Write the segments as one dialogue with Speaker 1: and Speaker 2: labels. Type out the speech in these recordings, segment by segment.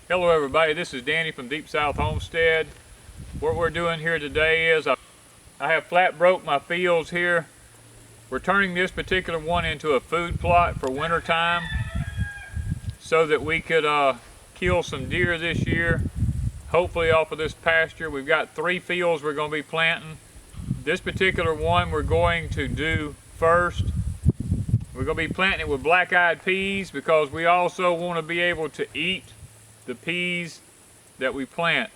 Speaker 1: Hello everybody, this is Danny from Deep South Homestead. What we're doing here today is I have flat broke my fields here. We're turning this particular one into a food plot for winter time so that we could kill some deer this year, hopefully off of this pasture. We've got 3 fields we're going to be planting. This particular one we're going to do first. We're going to be planting it with black-eyed peas because we also want to be able to eat the peas that we plant.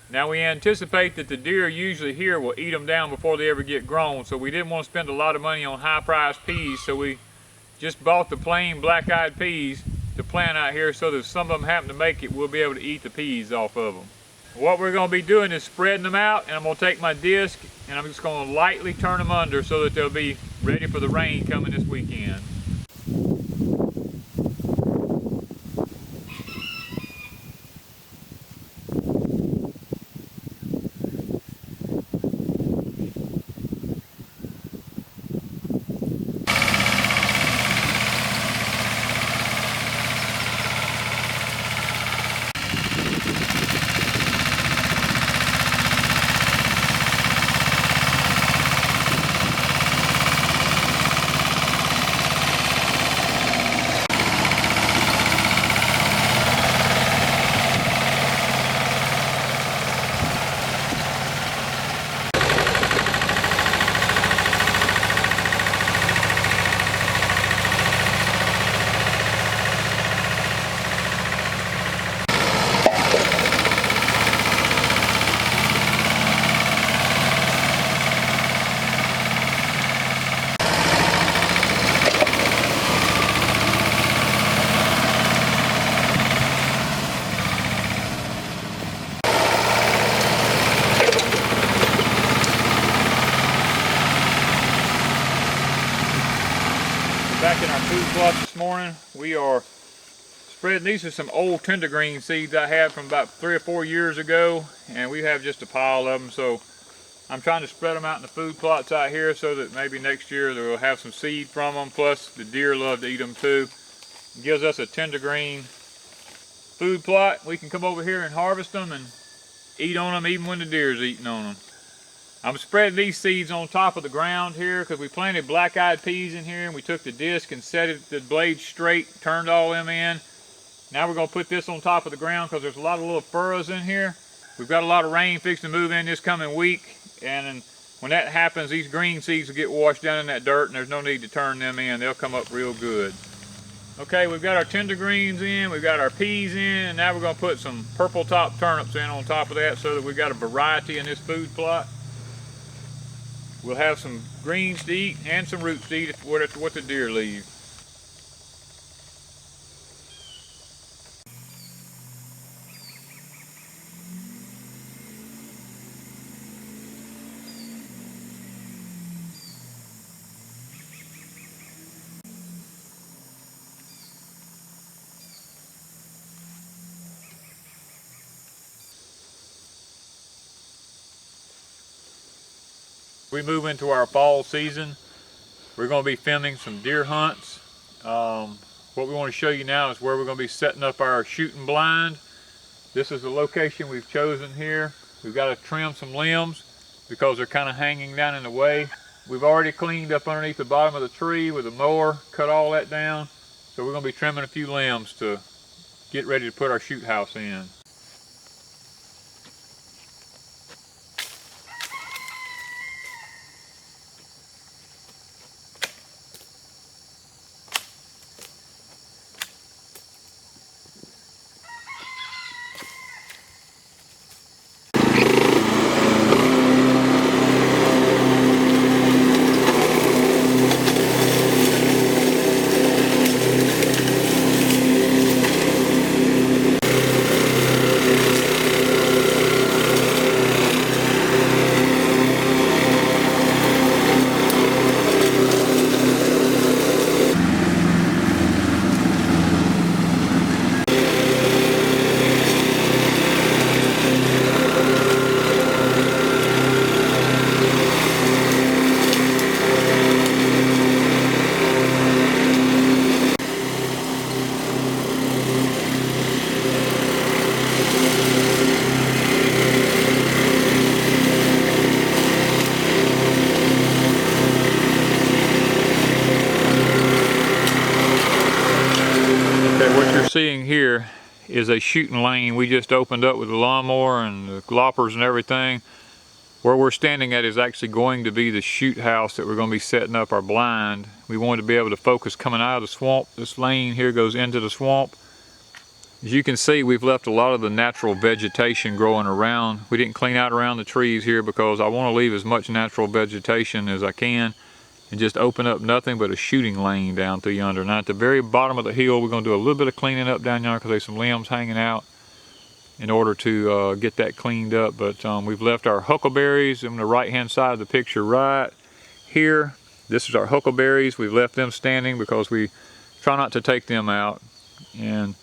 Speaker 1: Now we anticipate that the deer usually here will eat them down before they ever get grown, so we didn't want to spend a lot of money on high-priced peas, so we just bought the plain black-eyed peas to plant out here so that if some of them happen to make it, we'll be able to eat the peas off of them. What we're going to be doing is spreading them out, and I'm going to take my disc and I'm just going to lightly turn them under so that they'll be ready for the rain coming this weekend. Back in our food plot this morning, we are spreading. These are some old tender green seeds I had from about 3 or 4 years ago, and we have just a pile of them, so I'm trying to spread them out in the food plots out here so that maybe next year we'll have some seed from them, plus the deer love to eat them too. It gives us a tender green food plot. We can come over here and harvest them and eat on them even when the deer's eating on them. I'm spreading these seeds on top of the ground here because we planted black-eyed peas in here, and we took the disc and set it the blades straight, turned all them in. Now we're going to put this on top of the ground because there's a lot of little furrows in here. We've got a lot of rain fixing to move in this coming week, and when that happens, these green seeds will get washed down in that dirt, and there's no need to turn them in. They'll come up real good. Okay, we've got our tender greens in, we've got our peas in, and now we're going to put some purple top turnips in on top of that so that we've got a variety in this food plot. We'll have some greens to eat and some roots to eat what the deer leave. We move into our fall season. We're going to be filming some deer hunts. What we want to show you now is where we're going to be setting up our shooting blind. This is the location we've chosen here. We've got to trim some limbs because they're kind of hanging down in the way. We've already cleaned up underneath the bottom of the tree with a mower, cut all that down. So we're going to be trimming a few limbs to get ready to put our shoot house in. seeing here is a shooting lane we just opened up with the lawnmower and the loppers and everything. Where we're standing at is actually going to be the shoot house that we're going to be setting up our blind. We wanted to be able to focus coming out of the swamp. This lane here goes into the swamp. As you can see, we've left a lot of the natural vegetation growing around. We didn't clean out around the trees here because I want to leave as much natural vegetation as I can and just open up nothing but a shooting lane down through yonder. Now at the very bottom of the hill, we're going to do a little bit of cleaning up down yonder because there's some limbs hanging out in order to get that cleaned up. But we've left our huckleberries on the right hand side of the picture right here. This is our huckleberries. We've left them standing because we try not to take them out. And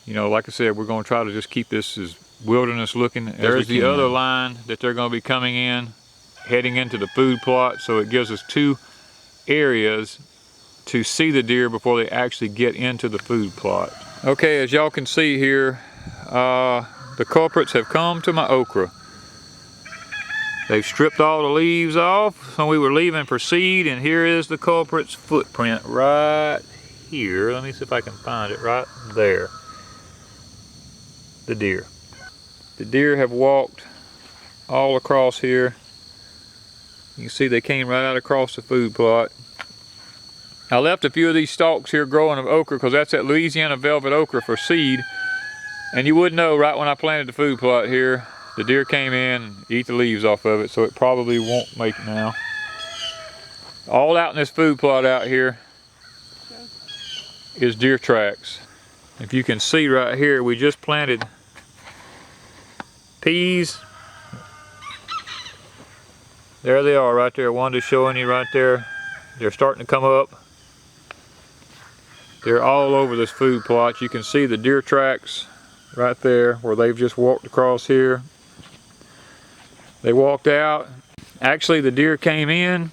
Speaker 1: you know, like I said, we're going to try to just keep this as wilderness looking. There's the other line that they're going to be coming in, heading into the food plot. So it gives us two areas to see the deer before they actually get into the food plot. Okay, as y'all can see here, the culprits have come to my okra. They've stripped all the leaves off when we were leaving for seed, and here is the culprit's footprint right here. Let me see if I can find it right there. The deer. The deer have walked all across here. You can see they came right out across the food plot. I left a few of these stalks here growing of okra because that's that Louisiana velvet okra for seed. And you would know right when I planted the food plot here, the deer came in and eat the leaves off of it, so it probably won't make it now. All out in this food plot out here is deer tracks. If you can see right here, we just planted peas. There they are right there. One just showing you right there. They're starting to come up. They're all over this food plot. You can see the deer tracks right there where they've just walked across here. They walked out. Actually, the deer came in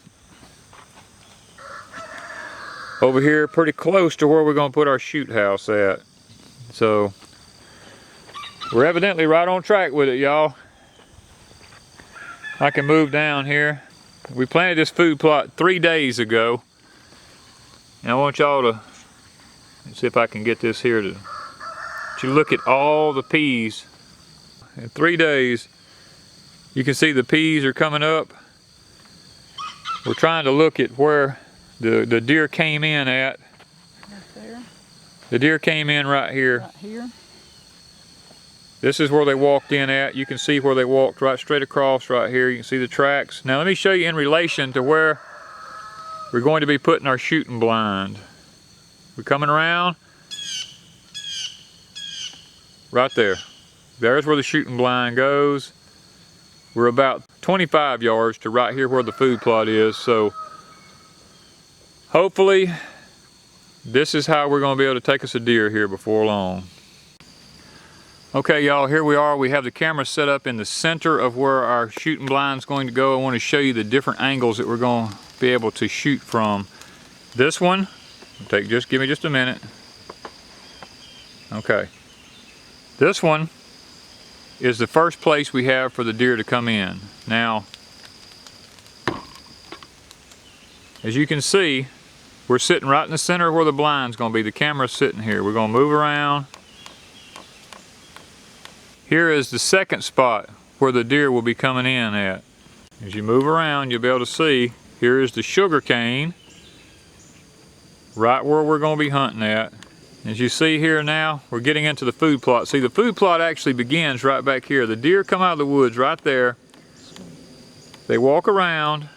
Speaker 1: over here pretty close to where we're going to put our shoot house at. So we're evidently right on track with it, y'all. I can move down here. We planted this food plot 3 days ago. And I want y'all to see if I can get this here to look at all the peas. In 3 days, you can see the peas are coming up. We're trying to look at where the deer came in at. Right there. The deer came in right here. Right here. This is where they walked in at. You can see where they walked right straight across right here. You can see the tracks. Now let me show you in relation to where we're going to be putting our shooting blind. We're coming around. Right there. There's where the shooting blind goes. We're about 25 yards to right here where the food plot is. So hopefully this is how we're going to be able to take us a deer here before long. Okay, y'all, here we are. We have the camera set up in the center of where our shooting blind is going to go. I want to show you the different angles that we're going to be able to shoot from. This one, just give me just a minute. Okay. This one is the first place we have for the deer to come in. Now, as you can see, we're sitting right in the center of where the blind's going to be. The camera's sitting here. We're going to move around. Here is the second spot where the deer will be coming in at. As you move around, you'll be able to see, here is the sugar cane, right where we're going to be hunting at. As you see here now, we're getting into the food plot. See, the food plot actually begins right back here. The deer come out of the woods right there. They walk around.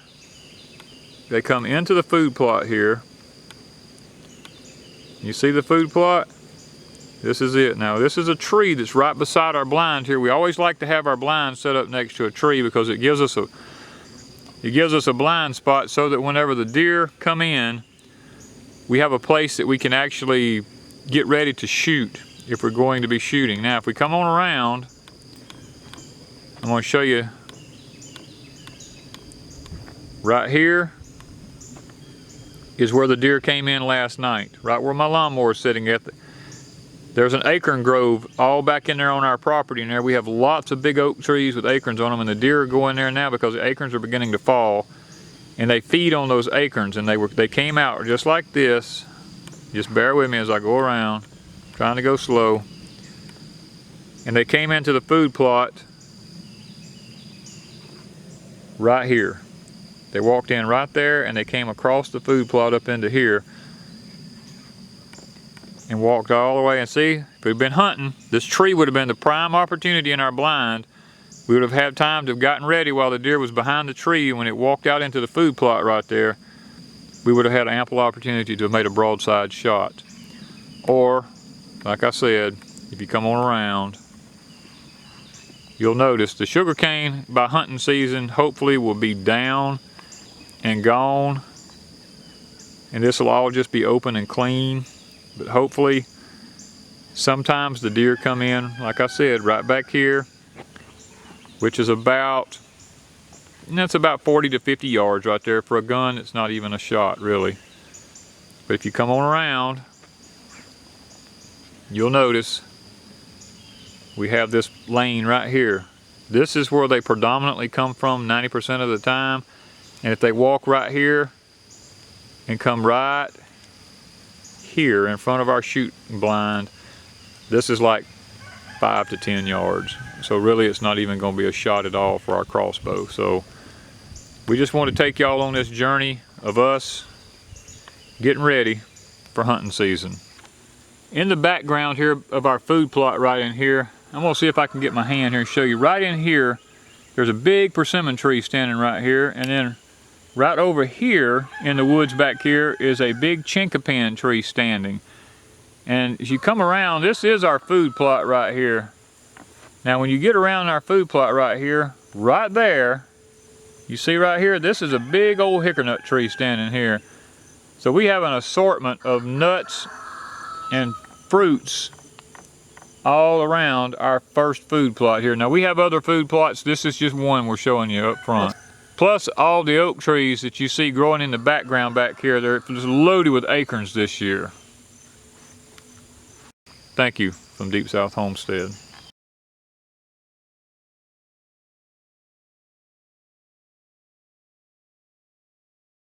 Speaker 1: They come into the food plot here. You see the food plot? This is it. Now, this is a tree that's right beside our blind here. We always like to have our blind set up next to a tree because it gives us a blind spot so that whenever the deer come in, we have a place that we can actually get ready to shoot if we're going to be shooting. Now, if we come on around, I'm going to show you right here is where the deer came in last night, right where my lawnmower is sitting at. There's an acorn grove all back in there on our property, and there we have lots of big oak trees with acorns on them, and the deer are going there now because the acorns are beginning to fall, and they feed on those acorns. And they came out just like this. Just bear with me as I go around. trying to go slow. And they came into the food plot right here. They walked in right there and they came across the food plot up into here and walked all the way. And see, if we'd been hunting, this tree would have been the prime opportunity in our blind. We would have had time to have gotten ready while the deer was behind the tree. When it walked out into the food plot right there, we would have had ample opportunity to have made a broadside shot. Or, like I said, if you come on around, you'll notice the sugarcane by hunting season hopefully will be down and gone, and this will all just be open and clean. But hopefully sometimes the deer come in, like I said, right back here, which is about, that's about 40 to 50 yards right there. For a gun, it's not even a shot really. But if you come on around, you'll notice we have this lane right here. This is where they predominantly come from 90% of the time. And if they walk right here and come right here in front of our shooting blind, this is like 5 to 10 yards. So really it's not even going to be a shot at all for our crossbow. So we just want to take y'all on this journey of us getting ready for hunting season. In the background here of our food plot right in here, I'm going to see if I can get my hand here and show you. Right in here, there's a big persimmon tree standing right here, and then right over here in the woods back here is a big chinquapin tree standing. And as you come around, this is our food plot right here. Now when you get around our food plot right here, right there, you see right here, this is a big old hickernut tree standing here. So we have an assortment of nuts and fruits all around our first food plot here. Now we have other food plots. This is just one we're showing you up front. Plus all the oak trees that you see growing in the background back here, they're just loaded with acorns this year. Thank you from Deep South Homestead.